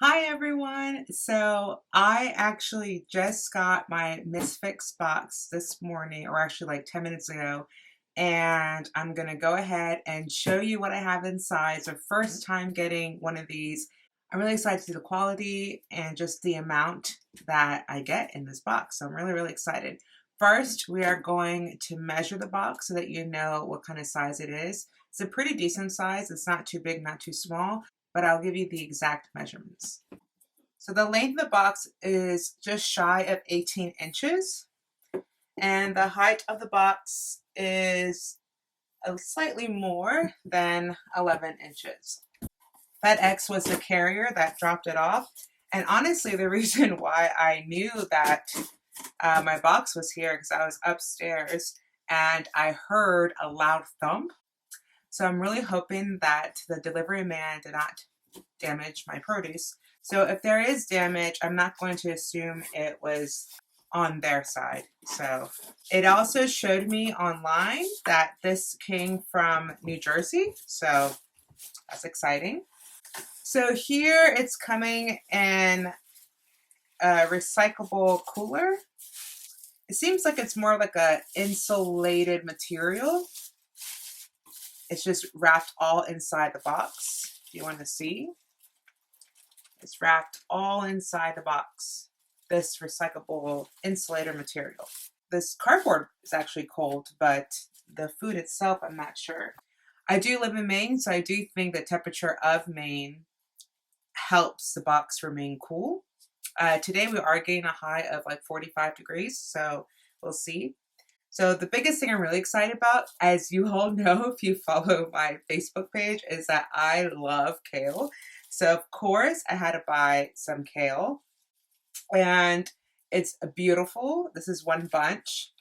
Hi everyone. So I actually just got my Misfix box this morning, or actually like 10 minutes ago, and I'm gonna go ahead and show you what I have inside. It's the first time getting one of these. I'm really excited to see the quality and just the amount that I get in this box. So I'm really excited. First, we are going to measure the box so that you know what kind of size it is. It's a pretty decent size. It's not too big, not too small, but I'll give you the exact measurements. So the length of the box is just shy of 18 inches, and the height of the box is slightly more than 11 inches. FedEx was the carrier that dropped it off, and honestly, the reason why I knew that my box was here because I was upstairs and I heard a loud thump. So I'm really hoping that the delivery man did not damage my produce. So if there is damage, I'm not going to assume it was on their side. So it also showed me online that this came from New Jersey. So that's exciting. So here it's coming in a recyclable cooler. It seems like it's more like a insulated material. It's just wrapped all inside the box. If you want to see, it's wrapped all inside the box. This recyclable insulator material. This cardboard is actually cold, but the food itself, I'm not sure. I do live in Maine, so I do think the temperature of Maine helps the box remain cool. Today we are getting a high of like 45 degrees, so we'll see. So the biggest thing I'm really excited about, as you all know if you follow my Facebook page, is that I love kale. So of course I had to buy some kale, and it's beautiful. This is one bunch.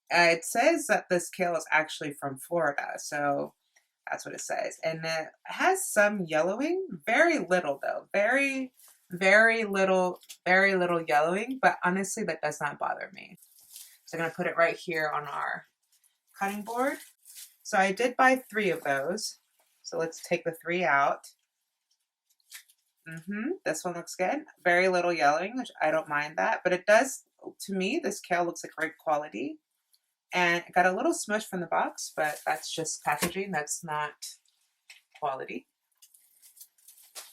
It says that this kale is actually from Florida, so that's what it says. And it has some yellowing, very little though, very little yellowing, but honestly that does not bother me. So I'm gonna put it right here on our cutting board. So I did buy 3 of those. So let's take the 3 out. This one looks good. Very little yellowing, which I don't mind that, but it does, to me, this kale looks like great quality. And it got a little smush from the box, but that's just packaging. That's not quality.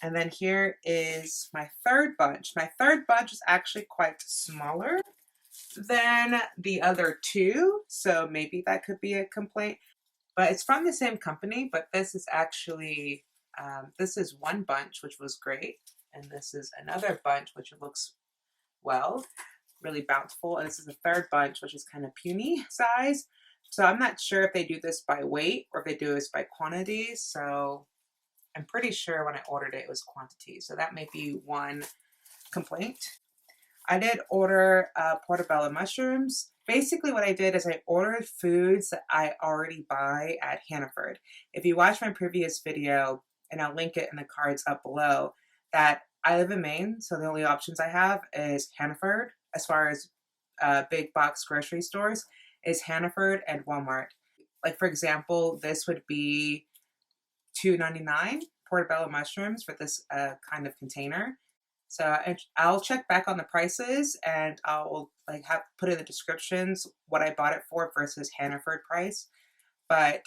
And then here is my third bunch. My third bunch is actually quite smaller than the other 2, so maybe that could be a complaint. But it's from the same company, but this is actually, this is one bunch, which was great. And this is another bunch, which looks, well, really bountiful. And this is the third bunch, which is kind of puny size. So I'm not sure if they do this by weight or if they do this by quantity. So I'm pretty sure when I ordered it, it was quantity. So that may be one complaint. I did order portobello mushrooms. Basically what I did is I ordered foods that I already buy at Hannaford. If you watch my previous video, and I'll link it in the cards up below, that I live in Maine, so the only options I have is Hannaford. As far as big box grocery stores, is Hannaford and Walmart. Like for example, this would be $2.99 portobello mushrooms for this kind of container. So I'll check back on the prices, and I'll like have put in the descriptions what I bought it for versus Hannaford price. But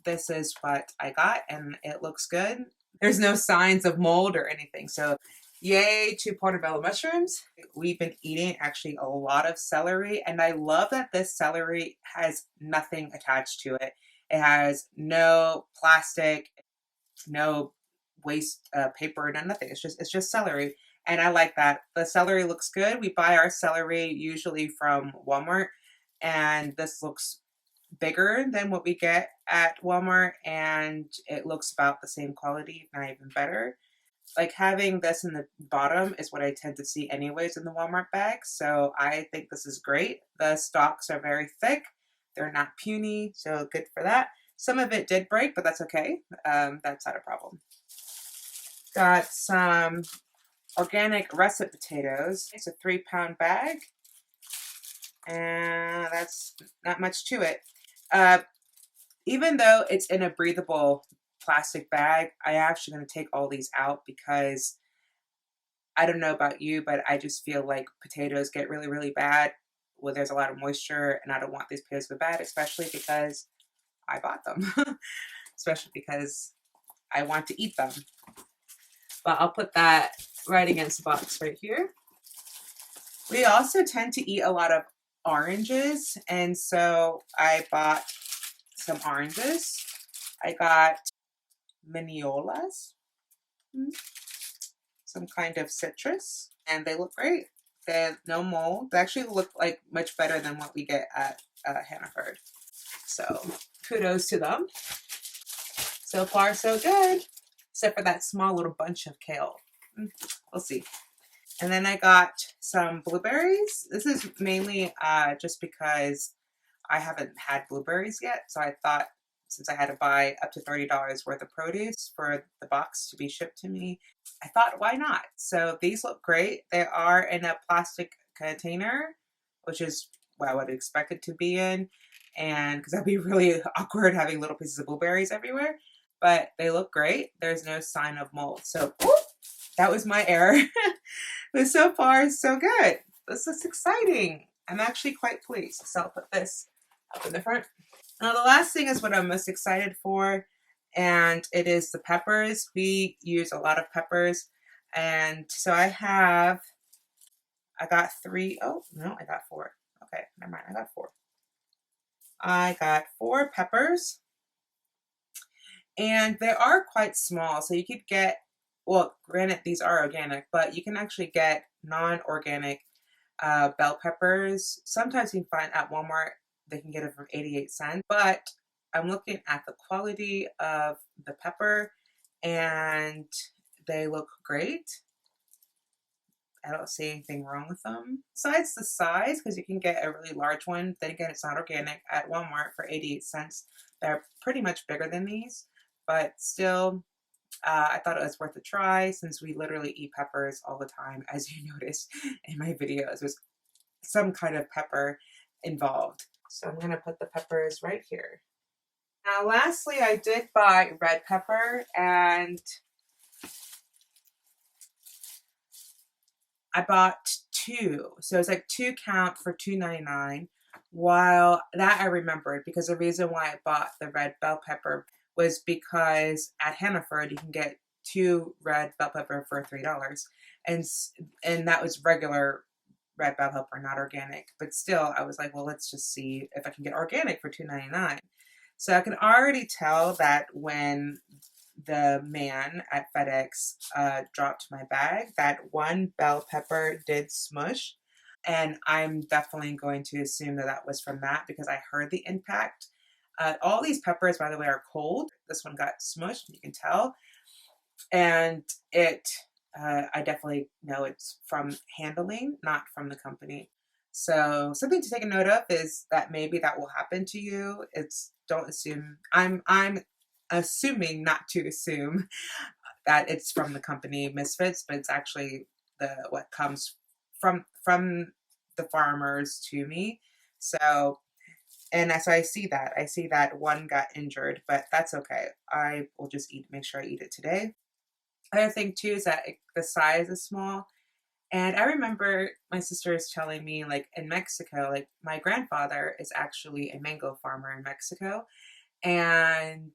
this is what I got, and it looks good. There's no signs of mold or anything. So yay to portobello mushrooms. We've been eating actually a lot of celery, and I love that this celery has nothing attached to it. It has no plastic, no waste paper, no nothing. It's just celery, and I like that. The celery looks good. We buy our celery usually from Walmart, and this looks bigger than what we get at Walmart, and it looks about the same quality, not even better. Like having this in the bottom is what I tend to see anyways in the Walmart bags, so I think this is great. The stalks are very thick. They're not puny, so good for that. Some of it did break, but that's okay. That's not a problem. Got some organic russet potatoes. It's a 3-pound bag, and that's not much to it. Even though it's in a breathable plastic bag, I actually going to take all these out because I don't know about you, but I just feel like potatoes get really, really bad when there's a lot of moisture, and I don't want these potatoes to go bad, especially because I bought them, especially because I want to eat them. But I'll put that right against the box right here. We also tend to eat a lot of oranges, and so I bought some oranges. I got Miniolas, some kind of citrus, and they look great. They have no mold. They actually look like much better than what we get at Hannaford. So kudos to them. So far, so good, except for that small little bunch of kale. We'll see. And then I got some blueberries. This is mainly just because I haven't had blueberries yet. So I thought, since I had to buy up to $30 worth of produce for the box to be shipped to me, I thought, why not? So these look great. They are in a plastic container, which is what I would expect it to be in. And because that'd be really awkward having little pieces of blueberries everywhere. But they look great. There's no sign of mold. So whoop, that was my error. But so far, so good. This is exciting. I'm actually quite pleased. So I'll put this up in the front. Now the last thing is what I'm most excited for, and it is the peppers. We use a lot of peppers, and so I got 3. Oh no, I got 4. Okay, never mind, I got 4. I got 4 peppers, and they are quite small, so you could get, well, granted these are organic, but you can actually get non-organic bell peppers. Sometimes you can find at Walmart, they can get it for 88 cents, but I'm looking at the quality of the pepper and they look great. I don't see anything wrong with them. Besides the size, because you can get a really large one. Then again, it's not organic at Walmart for 88 cents. They're pretty much bigger than these, but still, I thought it was worth a try since we literally eat peppers all the time. As you noticed in my videos, there's some kind of pepper involved. So I'm going to put the peppers right here. Now, lastly, I did buy red pepper, and I bought 2. So it's like 2 count for $2.99. While that I remembered, because the reason why I bought the red bell pepper was because at Hannaford you can get 2 red bell pepper for $3, and that was regular red bell pepper, not organic. But still, I was like, well, let's just see if I can get organic for $2.99. So I can already tell that when the man at FedEx dropped my bag, that 1 bell pepper did smush. And I'm definitely going to assume that that was from that because I heard the impact. All these peppers, by the way, are cold. This one got smushed, you can tell. And I definitely know it's from handling, not from the company. So something to take a note of is that maybe that will happen to you. Don't assume. I'm assuming not to assume that it's from the company Misfits, but it's actually what comes from the farmers to me. So, and so I see that 1 got injured, but that's okay. I will just make sure I eat it today. Other thing too is that the size is small. And I remember my sister is telling me, like, in Mexico, like, my grandfather is actually a mango farmer in Mexico, and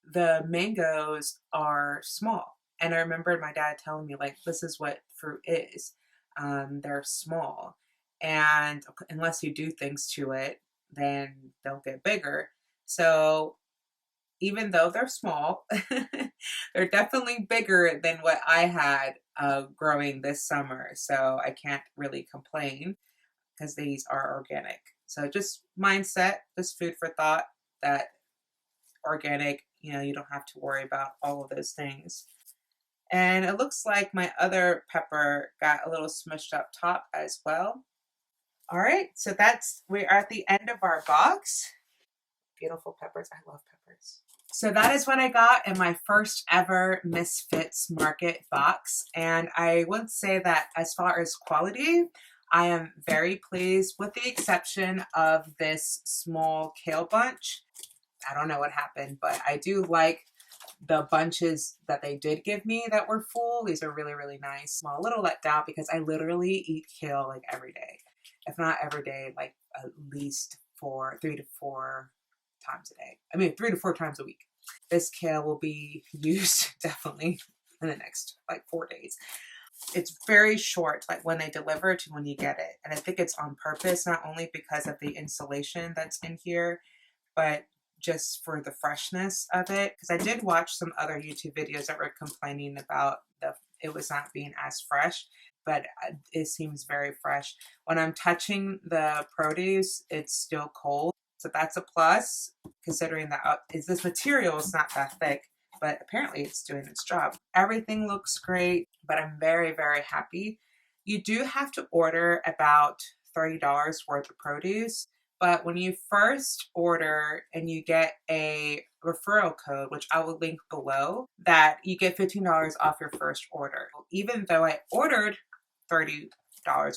the mangoes are small. And I remember my dad telling me, like, this is what fruit is. They're small. And unless you do things to it, then they'll get bigger. So even though they're small, they're definitely bigger than what I had growing this summer. So I can't really complain because these are organic. So just mindset, just food for thought that organic, you don't have to worry about all of those things. And it looks like my other pepper got a little smushed up top as well. All right, so we're at the end of our box. Beautiful peppers. I love peppers. So that is what I got in my first ever Misfits Market box. And I would say that as far as quality, I am very pleased with the exception of this small kale bunch. I don't know what happened, but I do like the bunches that they did give me that were full, these are really, really nice. I'm a little let down because I literally eat kale like every day. If not every day, like at least 3 to 4 times a day. I mean, 3 to 4 times a week. This kale will be used definitely in the next like 4 days. It's very short, like when they deliver to when you get it. And I think it's on purpose, not only because of the insulation that's in here, but just for the freshness of it. Because I did watch some other YouTube videos that were complaining about it was not being as fresh, but it seems very fresh. When I'm touching the produce, it's still cold. So that's a plus, considering that this material is not that thick, but apparently it's doing its job. Everything looks great, but I'm very, very happy. You do have to order about $30 worth of produce, but when you first order and you get a referral code, which I will link below, that you get $15 off your first order. Even though I ordered $30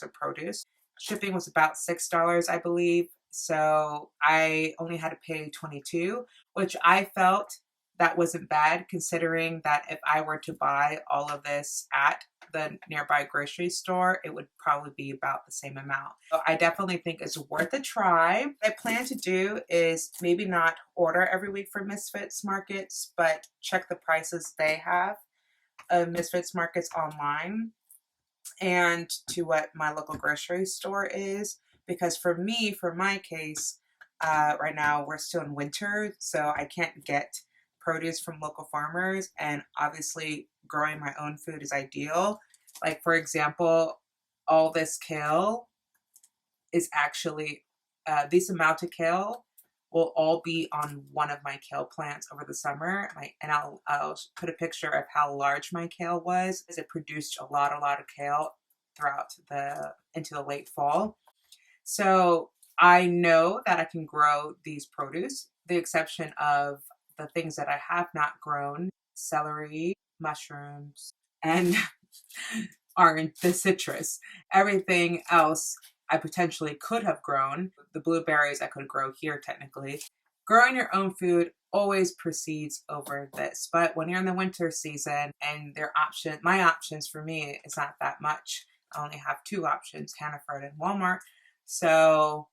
of produce, shipping was about $6, I believe. So I only had to pay $22, which I felt that wasn't bad, considering that if I were to buy all of this at the nearby grocery store, it would probably be about the same amount. So I definitely think it's worth a try. What I plan to do is maybe not order every week from Misfits Markets, but check the prices they have of Misfits Markets online and to what my local grocery store is. Because for me, for my case, right now we're still in winter, so I can't get produce from local farmers, and obviously growing my own food is ideal. Like, for example, all this kale is actually, this amount of kale will all be on one of my kale plants over the summer. And I'll put a picture of how large my kale was, as it produced a lot of kale throughout into the late fall. So I know that I can grow these produce, the exception of the things that I have not grown: celery, mushrooms, and aren't the citrus. Everything else I potentially could have grown. The blueberries I could grow here technically. Growing your own food always precedes over this. But when you're in the winter season and my options for me is not that much. I only have 2 options, Hannaford and Walmart. So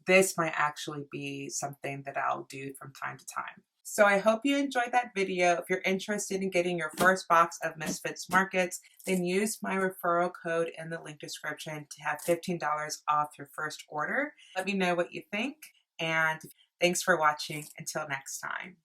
this might actually be something that I'll do from time to time. So I hope you enjoyed that video. If you're interested in getting your first box of Misfits Markets, then use my referral code in the link description to have $15 off your first order. Let me know what you think, and thanks for watching. Until next time.